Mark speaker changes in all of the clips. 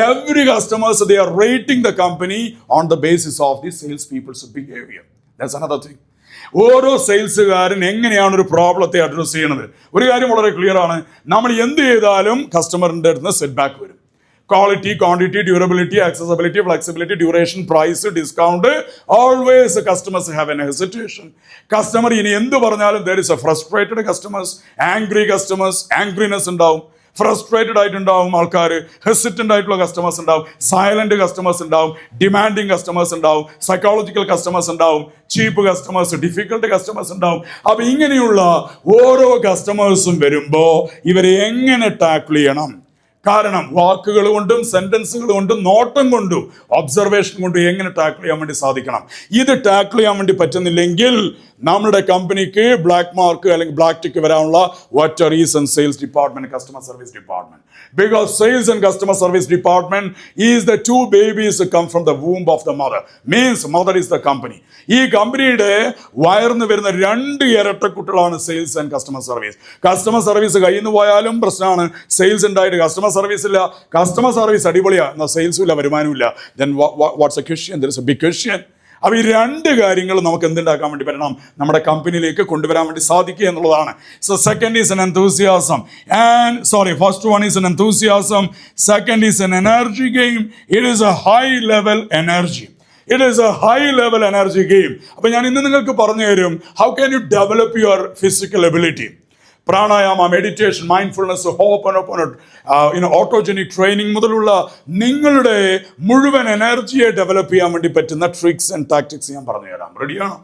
Speaker 1: Every customers, they are rating the company on the basis of the sales people's behavior. That's another thing. ഓരോ സെയിൽസുകാരൻ എങ്ങനെയാണ് ഒരു പ്രോബ്ലത്തെ address ചെയ്യണത്. ഒരു കാര്യം വളരെ ക്ലിയർ ആണ്, നമ്മൾ എന്ത് ചെയ്താലും കസ്റ്റമറിന്റെ അടുത്ത് സെറ്റ് ബാക്ക് വരും. Quality, quantity, durability, accessibility, flexibility, duration, price, discount, always customers have an hesitation. Customer ഇനി എന്ത് പറഞ്ഞാലും there is a frustrated customers, angry customers, angriness ഉണ്ടാവും, ഫ്രസ്ട്രേറ്റഡ് ആയിട്ടുണ്ടാവും ആൾക്കാർ, ഹെസിറ്റന്റ് ആയിട്ടുള്ള കസ്റ്റമേഴ്സ് ഉണ്ടാവും, സൈലന്റ് കസ്റ്റമേഴ്സ് ഉണ്ടാവും, ഡിമാൻഡിങ് കസ്റ്റമേഴ്സ് ഉണ്ടാവും, സൈക്കോളജിക്കൽ കസ്റ്റമേഴ്സ് ഉണ്ടാവും, ചീപ്പ് കസ്റ്റമേഴ്സ്, ഡിഫിക്കൽട്ട് കസ്റ്റമേഴ്സ് ഉണ്ടാവും. അപ്പൊ ഇങ്ങനെയുള്ള ഓരോ കസ്റ്റമേഴ്സും വരുമ്പോ ഇവരെ എങ്ങനെ ടാക്കിൾ ചെയ്യണം? കാരണം വാക്കുകൾ കൊണ്ടും സെന്റൻസുകൾ കൊണ്ടും നോട്ടം കൊണ്ടും ഒബ്സർവേഷൻ കൊണ്ടും എങ്ങനെ ടാക്കിൾ ചെയ്യാൻ വേണ്ടി സാധിക്കണം. ഇത് ടാക്കിൾ ചെയ്യാൻ വേണ്ടി പറ്റുന്നില്ലെങ്കിൽ നമ്മുടെ കമ്പനിക്ക് ബ്ലാക്ക് മാർക്ക് അല്ലെങ്കിൽ ബ്ലാക്ക് ടിക്ക് വരാനുള്ള ഒറ്റ reason sales department, customer service department. Because sales and customer service department is the two babies that come from the womb of the mother. Means mother is the company. ഈ കമ്പനിയുടെ വയർന്ന് വരുന്ന രണ്ട് ഇരട്ടക്കുട്ടികളാണ് sales and customer service. Customer service കയ്യിൽ നിന്ന് പോയാലും പ്രശ്നമാണ്, സെയിൽസ് ഉണ്ടായിട്ട് കസ്റ്റമർ സർവീസ് ഇല്ല. കസ്റ്റമർ സർവീസ് അടിപൊളിയാണ്, എന്നാൽ സെയിൽസും ഇല്ല, വരുമാനവും ഇല്ല. Then what's a question? There is a big question. അപ്പൊ ഈ രണ്ട് കാര്യങ്ങൾ നമുക്ക് എന്തുണ്ടാക്കാൻ വേണ്ടി പറ്റണം? നമ്മുടെ കമ്പനിയിലേക്ക് കൊണ്ടുവരാൻ വേണ്ടി സാധിക്കുക എന്നുള്ളതാണ്. So second is N enthusiasm and first one is an enthusiasm, second is an energy game. It is a high level energy. It is a high level energy game. അപ്പൊ ഞാൻ ഇന്ന് നിങ്ങൾക്ക് പറഞ്ഞു തരും how can you develop your physical ability. Pranayama, meditation, mindfulness, autogenic training മുതലുള്ള നിങ്ങളുടെ മുഴുവൻ എനർജിയെ develop ചെയ്യാൻ വേണ്ടി പറ്റുന്ന ട്രിക്സ് ആൻഡ് ടാക്ടിക്സ് ഞാൻ പറഞ്ഞു തരാം. റെഡിയാണോ?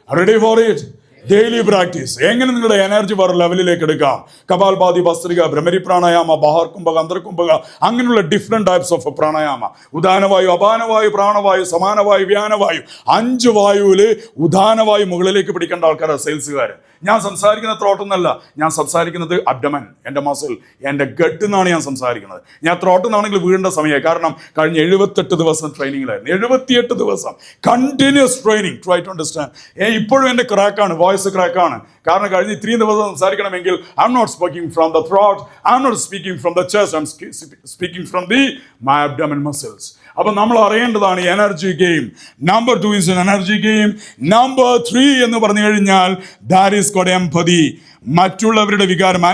Speaker 1: Ready for it? Daily practice എങ്ങനെ നിങ്ങളുടെ എനർജി വേറെ ലെവലിലേക്ക് എടുക്കാം. കപാൽഭാതി, ഭസ്ത്രിക, ഭ്രമരി പ്രാണായാമ, ബഹാർ കുംഭക, അന്തർകുംഭക, അങ്ങനെയുള്ള ഡിഫറെന്റ് ടൈപ്സ് ഓഫ് പ്രാണായാമ. ഉദാനവായു, അപാനവായു, പ്രാണവായു, സമാനവായു, വ്യാനവായു. 5 വായുവില് ഉദാനവായു മുകളിലേക്ക് പിടിക്കേണ്ട ആൾക്കാരാണ് സെയിൽസുകാർ. ഞാൻ സംസാരിക്കുന്ന ത്രോട്ടെന്നല്ല, ഞാൻ സംസാരിക്കുന്നത് അബ്ഡമൻ, എൻ്റെ മസിൽ, എൻ്റെ ഗട്ട് എന്നാണ് ഞാൻ സംസാരിക്കുന്നത്. ഞാൻ ത്രോട്ട് നിന്നാണെങ്കിൽ വീഴേണ്ട സമയമായി. കാരണം കഴിഞ്ഞ 78 ദിവസം ട്രെയിനിങ്ങിലായിരുന്നു. 78 ദിവസം continuous training. Try to understand. ഇപ്പോഴും എൻ്റെ ക്രാക്കാണ്, വോയിസ് ക്രാക്കാണ്. കാരണം കഴിഞ്ഞ ഇത്രയും ദിവസം സംസാരിക്കണമെങ്കിൽ I'm not speaking from the throat, I'm not speaking from the chest, I'm speaking from the my abdomen muscles. അപ്പൊ നമ്മൾ അറിയേണ്ടതാണ് energy game. Number 2 is an energy game. Number 3 എന്ന് പറഞ്ഞു കഴിഞ്ഞാൽ that is called empathy. മറ്റുള്ളവരുടെ വികാരം.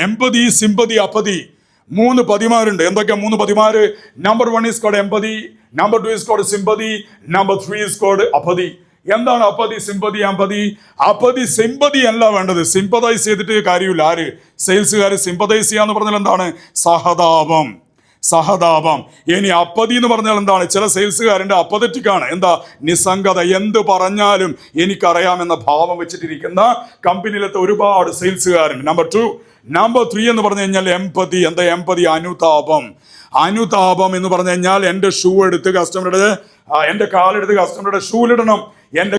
Speaker 1: Empathy, sympathy, apathy, 3 പതിമാരുണ്ട്. എന്തൊക്കെ 3 പതിമാര്? Number 1 is called empathy, number 2 is called sympathy, number 3 is called apathy. എന്താണ് apathy, sympathy, empathy? Apathy, sympathy അല്ല വേണ്ടത്. സിമ്പതൈസ് ചെയ്തിട്ട് കാര്യമില്ല. ആര്? സെയിൽസുകാർ സിമ്പതൈസ് ചെയ്യാന്ന് പറഞ്ഞാൽ എന്താണ്? സഹതാപം. ഇനി അപ്പതി എന്ന് പറഞ്ഞാൽ എന്താണ്? ചില സെയിൽസുകാരൻ്റെ അപ്പതറ്റിക് ആണ്. എന്താ? നിസ്സംഗത. എന്ത് പറഞ്ഞാലും എനിക്കറിയാമെന്ന ഭാവം വെച്ചിട്ടിരിക്കുന്ന കമ്പനിയിലത്തെ ഒരുപാട് സെയിൽസുകാരുണ്ട്. നമ്പർ 3 എന്ന് പറഞ്ഞു കഴിഞ്ഞാൽ എമ്പതി. എന്താ എമ്പതി? അനുതാപം എന്ന് പറഞ്ഞു കഴിഞ്ഞാൽ എൻ്റെ ഷൂ എടുത്ത് കസ്റ്റമറുടെ, എൻ്റെ കാലെടുത്ത് കസ്റ്റമറുടെ ഷൂലിടണം, എൻ്റെ